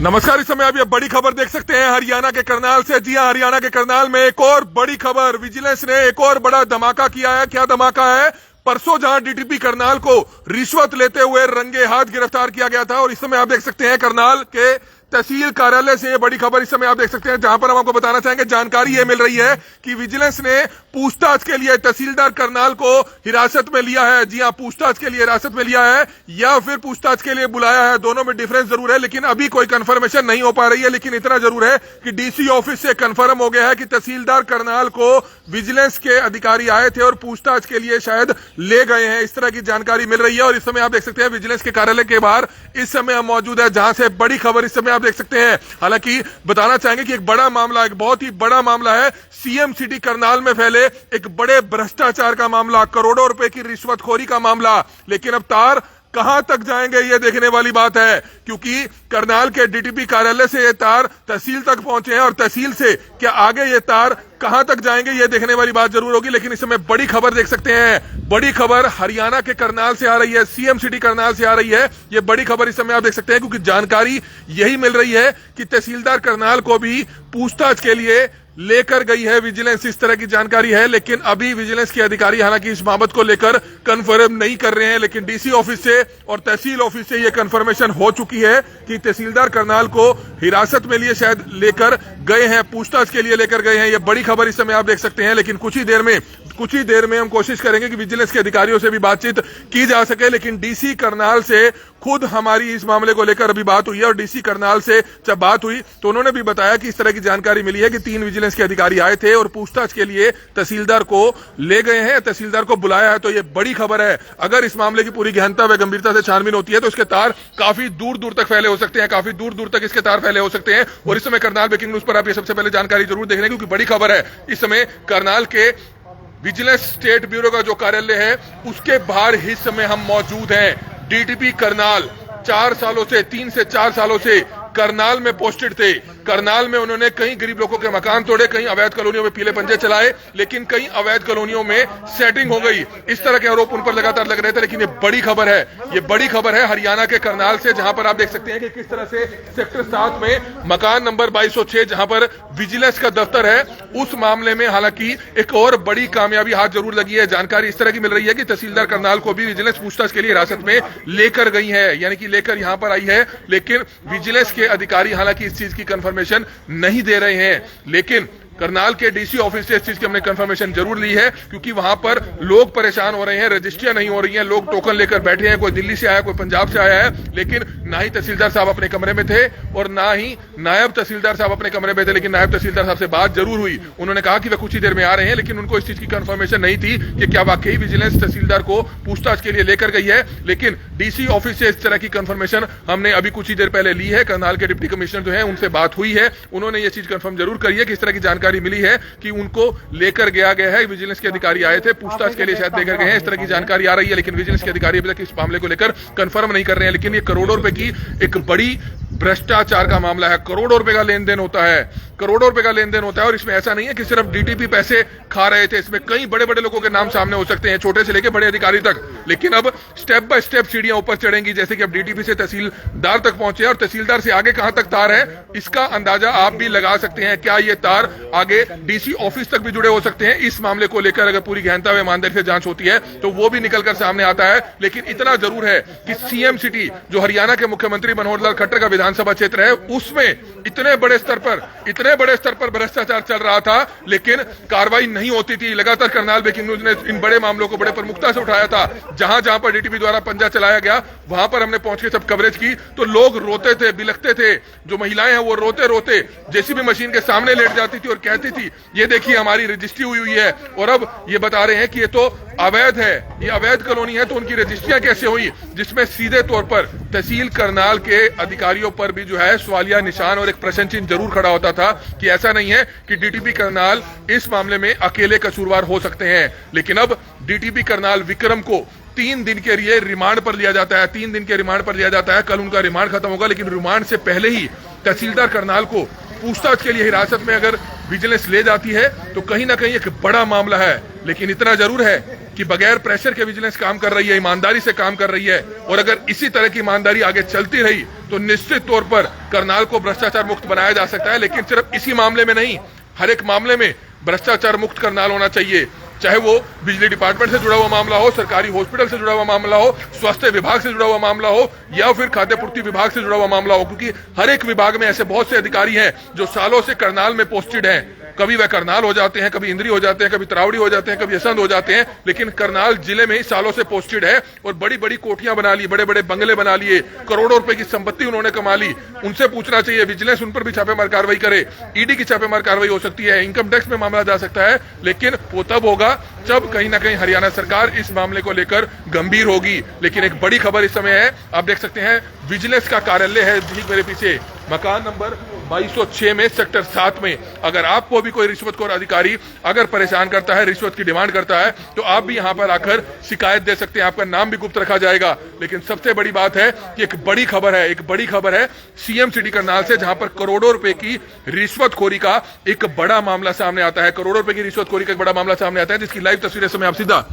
नमस्कार। इस समय आप ये बड़ी खबर देख सकते हैं हरियाणा के करनाल से। जी हां, हरियाणा के करनाल में एक और बड़ी खबर। विजिलेंस ने एक और बड़ा धमाका किया है। क्या धमाका है? परसों जहां डीटीपी करनाल को रिश्वत लेते हुए रंगे हाथ गिरफ्तार किया गया था, और इस समय आप देख सकते हैं करनाल के तहसील कार्यालय से ये बड़ी खबर इस समय आप देख सकते हैं, जहां पर हम आपको बताना चाहेंगे जानकारी ये मिल रही है कि विजिलेंस ने पूछताछ के लिए तहसीलदार करनाल को हिरासत में लिया है। जी हां, पूछताछ के लिए हिरासत में लिया है या फिर पूछताछ के लिए बुलाया है, दोनों में डिफरेंस जरूर है, लेकिन अभी कोई कंफर्मेशन नहीं हो पा रही है। लेकिन इतना जरूर है कि डीसी ऑफिस से कंफर्म हो गया है कि तहसीलदार करनाल को विजिलेंस के अधिकारी आए थे और पूछताछ के लिए शायद ले गए हैं, इस तरह की जानकारी मिल रही है। और इस समय आप देख सकते हैं विजिलेंस के कार्यालय के बाहर इस समय हम मौजूद है, जहां से बड़ी खबर इस समय देख सकते हैं। हालांकि बताना चाहेंगे कि एक बड़ा मामला, एक बहुत ही बड़ा मामला है सीएम सिटी करनाल में फैले एक बड़े भ्रष्टाचार का मामला, करोड़ों रुपए की रिश्वतखोरी का मामला। लेकिन अब तार कहां तक जाएंगे ये देखने वाली बात है, क्योंकि करनाल के डीटीपी कार्यालय से ये तार तहसील तक पहुंचे हैं और तहसील से क्या आगे ये तार कहां तक जाएंगे ये देखने वाली बात जरूर होगी। लेकिन इस समय बड़ी खबर देख सकते हैं, बड़ी खबर हरियाणा के करनाल से आ रही है, सीएम सिटी करनाल से आ रही है। ये बड़ी खबर इस समय आप देख सकते हैं, क्योंकि जानकारी यही मिल रही है कि तहसीलदार करनाल को भी पूछताछ के लिए लेकर गई है विजिलेंस, इस तरह की जानकारी है। लेकिन अभी विजिलेंस के अधिकारी हालांकि इस बाबत को लेकर कंफर्म नहीं कर रहे हैं, लेकिन डीसी ऑफिस से और तहसील ऑफिस से यह कंफर्मेशन हो चुकी है कि तहसीलदार करनाल को हिरासत में लिए शायद लेकर गए हैं, पूछताछ के लिए लेकर गए हैं। यह बड़ी खबर इस समय आप देख सकते हैं। लेकिन कुछ ही देर में हम कोशिश करेंगे कि विजिलेंस के अधिकारियों से भी बातचीत की जा सके। लेकिन डीसी करनाल से खुद हमारी इस मामले को लेकर अभी बात हुई है, और डीसी करनाल से जब बात हुई तो उन्होंने भी बताया कि इस तरह की जानकारी मिली है कि 3 विजिलेंस के अधिकारी आए थे और पूछताछ के लिए तहसीलदार को ले गए हैं, तहसीलदार को बुलाया है। तो ये बड़ी खबर है। अगर इस मामले की पूरी गहनता व गंभीरता से छानबीन होती है तो इसके तार काफी दूर दूर तक फैले हो सकते हैं, काफी दूर दूर तक इसके तार फैले हो सकते हैं। और इस समय करनाल ब्रेकिंग न्यूज पर आप ये सबसे पहले जानकारी जरूर देख रहे हैं, क्योंकि बड़ी खबर है। इस समय करनाल के विजिलेंस स्टेट ब्यूरो का जो कार्यालय है उसके बाहर इस समय हम मौजूद हैं। डीटीपी करनाल 3 से 4 सालों से करनाल में पोस्टेड थे। करनाल में उन्होंने कई गरीब लोगों के मकान तोड़े, कई अवैध कॉलोनियों में पीले पंजे चलाए, लेकिन कई अवैध कॉलोनियों में सेटिंग हो गई, इस तरह के आरोप उन पर लगातार लग रहे थे। लेकिन ये बड़ी खबर है, ये बड़ी खबर है हरियाणा के करनाल से, जहां पर आप देख सकते हैं कि किस तरह से सेक्टर 7 में मकान नंबर 2206 जहां पर विजिलेंस का दफ्तर है, उस मामले में हालांकि एक और बड़ी कामयाबी हाथ जरूर लगी है। जानकारी इस तरह की मिल रही है कि तहसीलदार करनाल को भी विजिलेंस पूछताछ के लिए हिरासत में लेकर गई है, यानी कि लेकर यहां पर आई है। लेकिन विजिलेंस के अधिकारी हालांकि इस चीज की कंफर्मेशन नहीं दे रहे हैं। लेकिन करनाल के डीसी ऑफिस से इस चीज की हमने कंफर्मेशन जरूर ली है, क्योंकि वहां पर लोग परेशान हो रहे हैं, रजिस्ट्रियां नहीं हो रही हैं, लोग टोकन लेकर बैठे हैं, कोई दिल्ली से आया, कोई पंजाब से आया है। लेकिन ना ही तहसीलदार साहब अपने कमरे में थे और ना ही नायब तहसीलदार साहब अपने कमरे में थे। लेकिन नायब तहसीलदार साहब से बात जरूर हुई, उन्होंने कहा कि वे कुछ ही देर में आ रहे हैं, लेकिन उनको इस चीज की कंफर्मेशन नहीं थी कि क्या वाकई विजिलेंस तहसीलदार को पूछताछ के लिए लेकर गई है। लेकिन डीसी ऑफिस से इस तरह की कंफर्मेशन हमने अभी कुछ ही देर पहले ली है। करनाल के डिप्टी कमिश्नर जो है उनसे बात हुई है, उन्होंने ये चीज कंफर्म जरूर करी है कि इस तरह की जानकारी मिली है कि उनको लेकर गया गया है। विजिलेंस के अधिकारी आए थे, पूछताछ के लिए शायद लेकर गए हैं, इस तरह की जानकारी आ रही है। लेकिन विजिलेंस के अधिकारी अभी तक इस मामले को लेकर कंफर्म नहीं कर रहे हैं। लेकिन ये करोड़ों रुपए की एक बड़ी भ्रष्टाचार का मामला है, करोड़ों रुपए का लेन देन होता है, करोड़ों रुपए का लेन देन होता है। और इसमें ऐसा नहीं है कि सिर्फ डीटीपी पैसे खा रहे थे, इसमें कई बड़े बड़े लोगों के नाम सामने हो सकते हैं, छोटे से लेकर बड़े अधिकारी तक। लेकिन अब स्टेप बाय स्टेप सीढ़ियां ऊपर चढ़ेंगी, जैसे कि अब डीटीपी से तहसीलदार तक पहुंचे और तहसीलदार से आगे कहां तक तार है, इसका अंदाजा आप भी लगा सकते हैं। क्या ये तार आगे डीसी ऑफिस तक भी जुड़े हो सकते हैं? इस मामले को लेकर अगर पूरी गहनता व ईमानदारी से जांच होती है तो वो भी निकलकर सामने आता है। लेकिन इतना जरूर है कि सीएम सिटी, जो हरियाणा के मुख्यमंत्री मनोहर लाल खट्टर का विधानसभा क्षेत्र है, उसमें इतने बड़े स्तर पर भ्रष्टाचार चल रहा था, लेकिन कार्रवाई नहीं होती थी। लगातार करनाल ब्रेकिंग न्यूज ने इन बड़े मामलों को बड़े प्रमुखता से उठाया था। जहां जहां पर डीटीपी द्वारा पंजा चलाया गया वहां पर हमने पहुंच के सब कवरेज की, तो लोग रोते थे, बिलखते थे। जो महिलाएं हैं वो रोते रोते जेसीबी मशीन के सामने लेट जाती थी और कहती थी ये देखिए हमारी रजिस्ट्री हुई है। और अब ये बता रहे हैं कि ये तो अवैध है, ये अवैध कॉलोनी है, तो उनकी रजिस्ट्रियां कैसे हुई? जिसमें सीधे तौर पर तहसील करनाल के अधिकारियों पर भी जो है सवालिया निशान और एक प्रश्न चिन्ह जरूर खड़ा होता था कि ऐसा नहीं है कि डीटीपी करनाल इस मामले में अकेले कसूरवार हो सकते हैं। लेकिन अब डीटीपी करनाल विक्रम को 3 दिन के लिए रिमांड पर लिया जाता है, 3 दिन के रिमांड पर लिया जाता है। कल उनका रिमांड खत्म होगा, लेकिन रिमांड से पहले ही तहसीलदार करनाल को पूछताछ के लिए हिरासत में अगर विजिलेंस ले जाती है तो कहीं ना कहीं एक बड़ा मामला है। लेकिन इतना जरूर है कि बगैर प्रेशर के विजिलेंस काम कर रही है, ईमानदारी से काम कर रही है, और अगर इसी तरह की ईमानदारी आगे चलती रही तो निश्चित तौर पर करनाल को भ्रष्टाचार मुक्त बनाया जा सकता है। लेकिन सिर्फ इसी मामले में नहीं, हर एक मामले में भ्रष्टाचार मुक्त करनाल होना चाहिए, चाहे वो बिजली डिपार्टमेंट से जुड़ा हुआ मामला हो, सरकारी हॉस्पिटल से जुड़ा हुआ मामला हो, स्वास्थ्य विभाग से जुड़ा हुआ मामला हो, या फिर खाद्य पूर्ति विभाग से जुड़ा हुआ मामला हो, क्योंकि हर एक विभाग में ऐसे बहुत से अधिकारी हैं जो सालों से करनाल में पोस्टेड हैं। कभी वह करनाल हो जाते हैं, कभी इंद्री हो जाते हैं, कभी तरावड़ी हो जाते हैं, कभी असंध हो जाते हैं, लेकिन करनाल जिले में ही सालों से पोस्टेड है और बड़ी बड़ी कोठियां बना ली, बड़े बड़े बंगले बना लिए, करोड़ों रुपए की संपत्ति उन्होंने कमा ली। उनसे पूछना चाहिए, विजिलेंस उन पर भी छापेमार कार्रवाई करे, ईडी की छापेमार कार्रवाई हो सकती है, इनकम टैक्स में मामला जा सकता है, लेकिन वो तब होगा जब कहीं ना कहीं हरियाणा सरकार इस मामले को लेकर गंभीर होगी। लेकिन एक बड़ी खबर इस समय है, आप देख सकते हैं विजिलेंस का कार्यालय है ठीक मेरे पीछे, मकान नंबर 2206 में सेक्टर 7 में। अगर आपको भी कोई रिश्वतखोर अधिकारी अगर परेशान करता है, रिश्वत की डिमांड करता है, तो आप भी यहां पर आकर शिकायत दे सकते हैं, आपका नाम भी गुप्त रखा जाएगा। लेकिन सबसे बड़ी बात है कि एक बड़ी खबर है सीएम सिटी करनाल से, जहां पर करोड़ों रुपए की रिश्वतखोरी का एक बड़ा मामला सामने आता है, करोड़ों रुपए की रिश्वतखोरी का एक बड़ा मामला सामने आता है, जिसकी लाइव तस्वीरें समय आप सीधा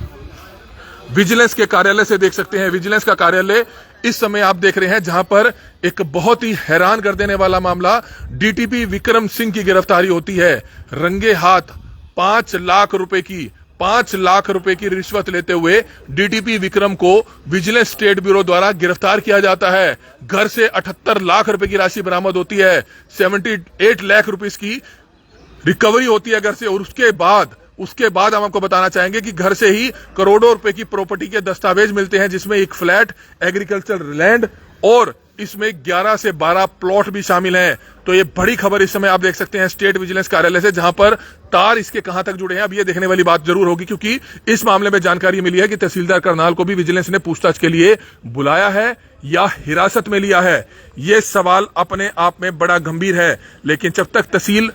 विजिलेंस के कार्यालय से देख सकते हैं। विजिलेंस का कार्यालय इस समय आप देख रहे हैं, जहां पर एक बहुत ही हैरान कर देने वाला मामला, डीटीपी विक्रम सिंह की गिरफ्तारी होती है। रंगे हाथ 5 लाख रुपए की रिश्वत लेते हुए डीटीपी विक्रम को विजिलेंस स्टेट ब्यूरो द्वारा गिरफ्तार किया जाता है। घर से 78 लाख रुपए की राशि बरामद होती है, 78 लाख रुपए की रिकवरी होती है घर से, और उसके बाद हम आपको बताना चाहेंगे कि घर से ही करोड़ों रुपए की प्रॉपर्टी के दस्तावेज मिलते हैं, जिसमें एक फ्लैट, एग्रीकल्चर लैंड और इसमें 11 से 12 प्लॉट भी शामिल हैं। तो ये बड़ी खबर इस समय आप देख सकते हैं स्टेट विजिलेंस कार्यालय से, जहां पर तार इसके कहां तक जुड़े हैं अब ये देखने वाली बात जरूर होगी, क्योंकि इस मामले में जानकारी मिली है कि तहसीलदार करनाल को भी विजिलेंस ने पूछताछ के लिए बुलाया है या हिरासत में लिया है। ये सवाल अपने आप में बड़ा गंभीर है, लेकिन जब तक तहसील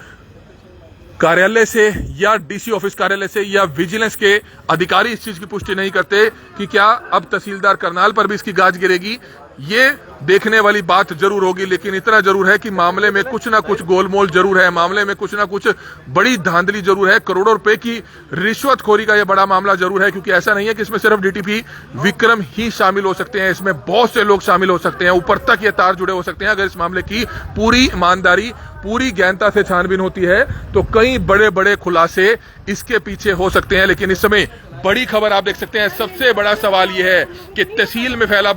कार्यालय से या डीसी ऑफिस कार्यालय से या विजिलेंस के अधिकारी इस चीज की पुष्टि नहीं करते कि क्या अब तहसीलदार करनाल पर भी इसकी गाज गिरेगी, ये देखने वाली बात जरूर होगी। लेकिन इतना जरूर है कि मामले में कुछ ना कुछ गोलमोल जरूर है, मामले में कुछ ना कुछ बड़ी धांधली जरूर है, करोड़ों रुपए की रिश्वतखोरी का यह बड़ा मामला जरूर है। क्योंकि ऐसा नहीं है कि इसमें सिर्फ डीटीपी विक्रम ही शामिल हो सकते हैं, इसमें बहुत से लोग शामिल हो सकते हैं, ऊपर तक ये तार जुड़े हो सकते हैं। अगर इस मामले की पूरी ईमानदारी, पूरी गहनता से छानबीन होती है तो कई बड़े बड़े खुलासे इसके पीछे हो सकते हैं। लेकिन इस समय बड़ी खबर आप देख सकते हैं, सबसे बड़ा सवाल यह है कि तहसील में फैला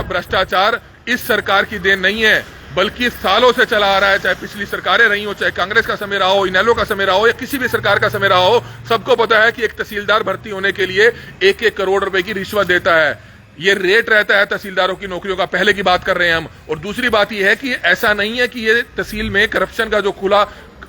भ्रष्टाचार इस सरकार की देन नहीं है, बल्कि सालों से चला आ रहा है। चाहे पिछली सरकारें रही हो, चाहे कांग्रेस का समय रहा हो, इनेलो का समय रहा हो, या किसी भी सरकार का समय रहा हो, सबको पता है कि एक तहसीलदार भर्ती होने के लिए 1-1 करोड़ रुपए की रिश्वत देता है। ये रेट रहता है तहसीलदारों की नौकरियों का, पहले की बात कर रहे हैं हम। और दूसरी बात यह है कि ऐसा नहीं है कि ये तहसील में करप्शन का जो खुला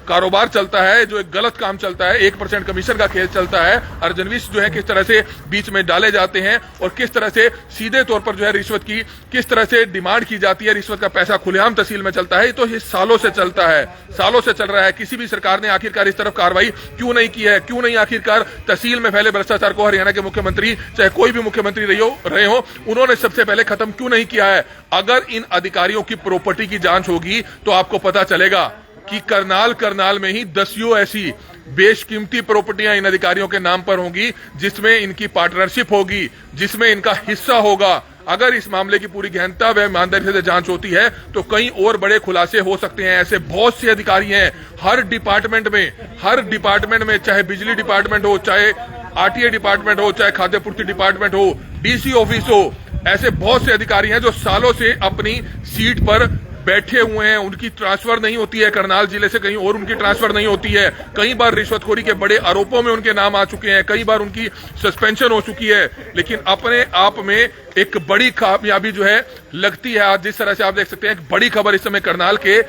कारोबार चलता है, जो एक गलत काम चलता है, 1% कमीशन का खेल चलता है, अर्जनविश जो है किस तरह से बीच में डाले जाते हैं और किस तरह से सीधे तौर पर जो है रिश्वत की किस तरह से डिमांड की जाती है, रिश्वत का पैसा खुलेआम तहसील में चलता है। तो ये सालों से चलता है, सालों से चल रहा है। किसी भी सरकार ने आखिरकार इस तरफ कार्रवाई क्यों नहीं की है, क्यों नहीं आखिरकार तहसील में फैले भ्रष्टाचार को हरियाणा के मुख्यमंत्री, चाहे कोई भी मुख्यमंत्री रहे हो, उन्होंने सबसे पहले खत्म क्यों नहीं किया है। अगर इन अधिकारियों की प्रॉपर्टी की जांच होगी तो आपको पता चलेगा कि करनाल में ही 10 ऐसी बेशकीमती प्रॉपर्टियां इन अधिकारियों के नाम पर होंगी, जिसमें इनकी पार्टनरशिप होगी, जिसमें इनका हिस्सा होगा। अगर इस मामले की पूरी गहनता व ईमानदारी से जांच होती है तो कई और बड़े खुलासे हो सकते हैं। ऐसे बहुत से अधिकारी हैं हर डिपार्टमेंट में, चाहे बिजली डिपार्टमेंट हो, चाहे आरटीए डिपार्टमेंट हो, चाहे खाद्य पूर्ति डिपार्टमेंट हो, डीसी ऑफिस हो, ऐसे बहुत से अधिकारी हैं जो सालों से अपनी सीट पर बैठे हुए हैं, उनकी ट्रांसफर नहीं होती है, करनाल जिले से कहीं और उनकी ट्रांसफर नहीं होती है। कई बार रिश्वतखोरी के बड़े आरोपों में उनके नाम आ चुके हैं, कई बार उनकी सस्पेंशन हो चुकी है। लेकिन अपने आप में एक बड़ी कामयाबी जो है लगती है आज, जिस तरह से आप देख सकते हैं। एक बड़ी खबर इस समय करनाल के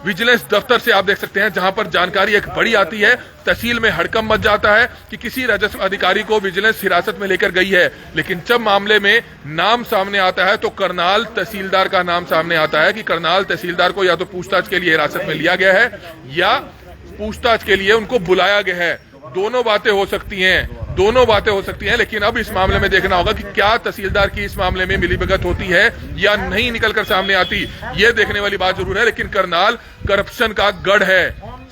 विजिलेंस दफ्तर से आप देख सकते हैं, जहां पर जानकारी एक बड़ी आती है, तहसील में हड़कंप मच जाता है कि किसी राजस्व अधिकारी को विजिलेंस हिरासत में लेकर गई है। लेकिन जब मामले में नाम सामने आता है तो करनाल तहसीलदार का नाम सामने आता है कि करनाल तहसीलदार को या तो पूछताछ के लिए हिरासत में लिया गया है या पूछताछ के लिए उनको बुलाया गया है। दोनों बातें हो सकती हैं, लेकिन अब इस मामले में देखना होगा कि क्या तहसीलदार की इस मामले में मिलीभगत होती है या नहीं निकलकर सामने आती, ये देखने वाली बात जरूर है। लेकिन करनाल करप्शन का गढ़ है,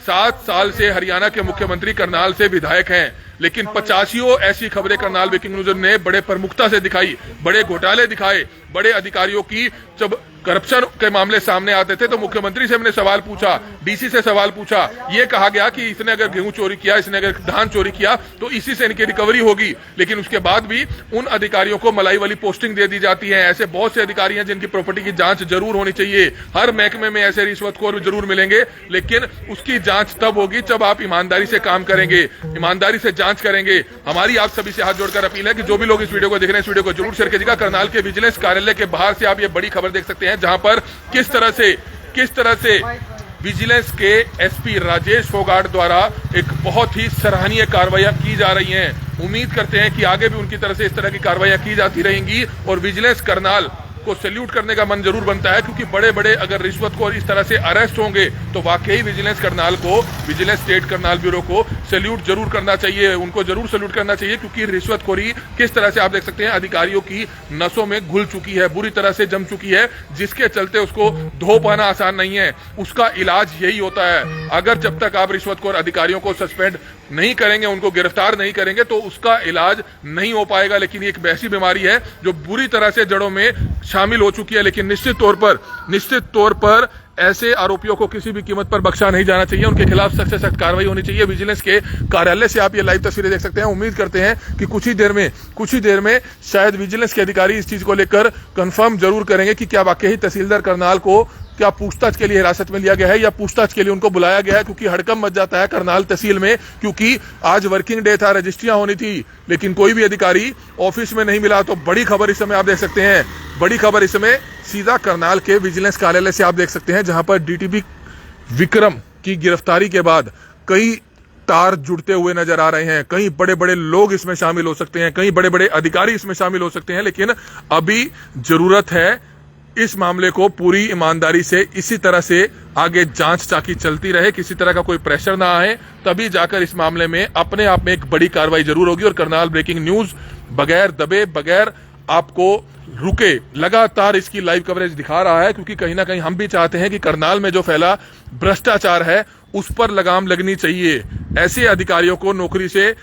7 साल से हरियाणा के मुख्यमंत्री करनाल से विधायक हैं। लेकिन 85 ऐसी खबरें करनाल ब्रेकिंग न्यूज ने बड़े प्रमुखता से दिखाई, बड़े घोटाले दिखाए, बड़े अधिकारियों की जब करप्शन के मामले सामने आते थे तो मुख्यमंत्री से हमने सवाल पूछा, डीसी से सवाल पूछा, ये कहा गया कि इसने अगर गेहूं चोरी किया, इसने अगर धान चोरी किया तो इसी से इनकी रिकवरी होगी, लेकिन उसके बाद भी उन अधिकारियों को मलाई वाली पोस्टिंग दे दी जाती है। ऐसे बहुत से अधिकारी हैं जिनकी प्रॉपर्टी की जांच जरूर होनी चाहिए। हर महकमे में ऐसे रिश्वतखोर जरूर मिलेंगे, लेकिन उसकी जांच तब होगी जब आप ईमानदारी से काम करेंगे, ईमानदारी से जांच करेंगे। हमारी आप सभी से हाथ जोड़कर अपील है कि जो भी लोग इस वीडियो को देख रहे हैं, इस वीडियो को जरूर शेयर कीजिएगा। करनाल के विजिलेंस कार्यालय के बाहर से आप ये बड़ी खबर देख सकते हैं, जहां पर किस तरह से विजिलेंस के एसपी राजेश फोगाट द्वारा एक बहुत ही सराहनीय कार्रवाइयां की जा रही हैं। उम्मीद करते हैं कि आगे भी उनकी तरफ से इस तरह की कार्रवाइयां की जाती रहेंगी और विजिलेंस करनाल को सैल्यूट करने का मन जरूर बनता है, क्योंकि बड़े बड़े अगर रिश्वतखोर इस तरह से अरेस्ट होंगे तो वाकई विजिलेंस करनाल को, विजिलेंस स्टेट करनाल ब्यूरो को सैल्यूट जरूर करना चाहिए, उनको जरूर सैल्यूट करना चाहिए, क्योंकि रिश्वतखोरी किस तरह से आप देख सकते हैं अधिकारियों की नसों में घुल चुकी है, बुरी तरह से जम चुकी है, जिसके चलते उसको धो पाना आसान नहीं है। उसका इलाज यही होता है। अगर जब तक आप रिश्वतखोर अधिकारियों को सस्पेंड नहीं करेंगे, उनको गिरफ्तार नहीं करेंगे, तो उसका इलाज नहीं हो पाएगा। लेकिन ये एक ऐसी बीमारी है जो बुरी तरह से जड़ों में शामिल हो चुकी है। लेकिन निश्चित तौर पर ऐसे आरोपियों को किसी भी कीमत पर बख्शा नहीं जाना चाहिए, उनके खिलाफ सख्त से सख्त कार्रवाई होनी चाहिए। विजिलेंस के कार्यालय से आप ये लाइव तस्वीरें देख सकते हैं। उम्मीद करते हैं कि कुछ ही देर में शायद विजिलेंस के अधिकारी इस चीज को लेकर कंफर्म जरूर करेंगे कि क्या वाकई तहसीलदार करनाल को क्या पूछताछ के लिए हिरासत में लिया गया है या पूछताछ के लिए उनको बुलाया गया है, क्योंकि हड़कंप मच जाता है करनाल तहसील में, क्योंकि आज वर्किंग डे था, रजिस्ट्रियां होनी थी, लेकिन कोई भी अधिकारी ऑफिस में नहीं मिला। तो बड़ी खबर इस समय आप देख सकते हैं, बड़ी खबर इस समय सीधा करनाल के विजिलेंस कार्यालय से आप देख सकते हैं, जहां पर डीटीपी विक्रम की गिरफ्तारी के बाद कई तार जुड़ते हुए नजर आ रहे हैं। कई बड़े बड़े लोग इसमें शामिल हो सकते हैं, कई बड़े बड़े अधिकारी इसमें शामिल हो सकते हैं, लेकिन अभी जरूरत है इस मामले को पूरी ईमानदारी से इसी तरह से आगे जांच ताकि चलती रहे, किसी तरह का कोई प्रेशर ना आए, तभी जाकर इस मामले में अपने आप में एक बड़ी कार्रवाई जरूर होगी। और करनाल ब्रेकिंग न्यूज बगैर दबे, बगैर आपको रुके लगातार इसकी लाइव कवरेज दिखा रहा है, क्योंकि कहीं ना कहीं हम भी चाहते हैं कि करनाल में जो फैला भ्रष्टाचार है उस पर लगाम लगनी चाहिए। ऐसे अधिकारियों को नौकरी से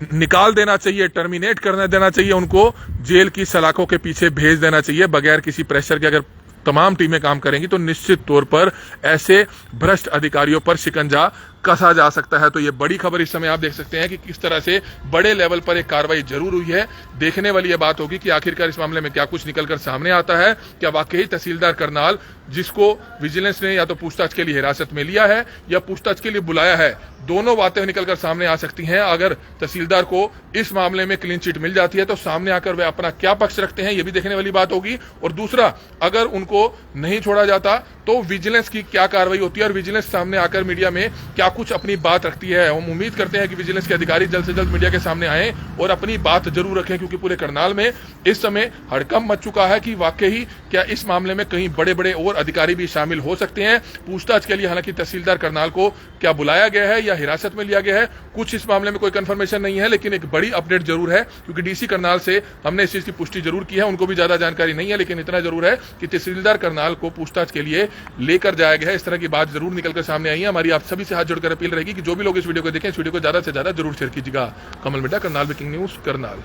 निकाल देना चाहिए, टर्मिनेट करने देना चाहिए, उनको जेल की सलाखों के पीछे भेज देना चाहिए बगैर किसी प्रेशर के। अगर तमाम टीमें काम करेंगी तो निश्चित तौर पर ऐसे भ्रष्ट अधिकारियों पर शिकंजा कसा जा सकता है। तो ये बड़ी खबर इस समय आप देख सकते हैं कि किस तरह से बड़े लेवल पर एक कार्रवाई जरूर हुई है। देखने वाली यह बात होगी कि आखिरकार इस मामले में क्या कुछ निकलकर सामने आता है। क्या वाकई तहसीलदार करनाल, जिसको विजिलेंस ने या तो पूछताछ के लिए हिरासत में लिया है या पूछताछ के लिए बुलाया है, दोनों बातें निकलकर सामने आ सकती हैं। अगर तहसीलदार को इस मामले में क्लीन चिट मिल जाती है तो सामने आकर वे अपना क्या पक्ष रखते हैं, ये भी देखने वाली बात होगी। और दूसरा, अगर उनको नहीं छोड़ा जाता तो विजिलेंस की क्या कार्रवाई होती है और विजिलेंस सामने आकर मीडिया में क्या कुछ अपनी बात रखती है। हम उम्मीद करते हैं कि विजिलेंस के अधिकारी जल्द से जल्द मीडिया के सामने आए और अपनी बात जरूर रखें, क्योंकि पूरे करनाल में इस समय हड़कंप मच चुका है कि वाकई क्या इस मामले में कहीं बड़े बड़े और अधिकारी भी शामिल हो सकते हैं। पूछताछ के लिए हालांकि तहसीलदार करनाल को क्या बुलाया गया है या हिरासत में लिया गया है, कुछ इस मामले में कोई कंफर्मेशन नहीं है, लेकिन एक बड़ी अपडेट जरूर है, क्योंकि डीसी करनाल से हमने इस चीज की पुष्टि जरूर की है। उनको भी ज्यादा जानकारी नहीं है, लेकिन इतना जरूर है कि तहसीलदार करनाल को पूछताछ के लिए लेकर जाया गया है। इस तरह की बात जरूर निकलकर सामने आई है। हमारी आप सभी से हाथ जोड़कर अपील रहेगी कि जो भी लोग इस वीडियो को देखें, इस वीडियो को ज्यादा से ज्यादा जरूर शेयर कीजिएगा। कमल मिड्डा, करनाल ब्रेकिंग न्यूज, करनाल।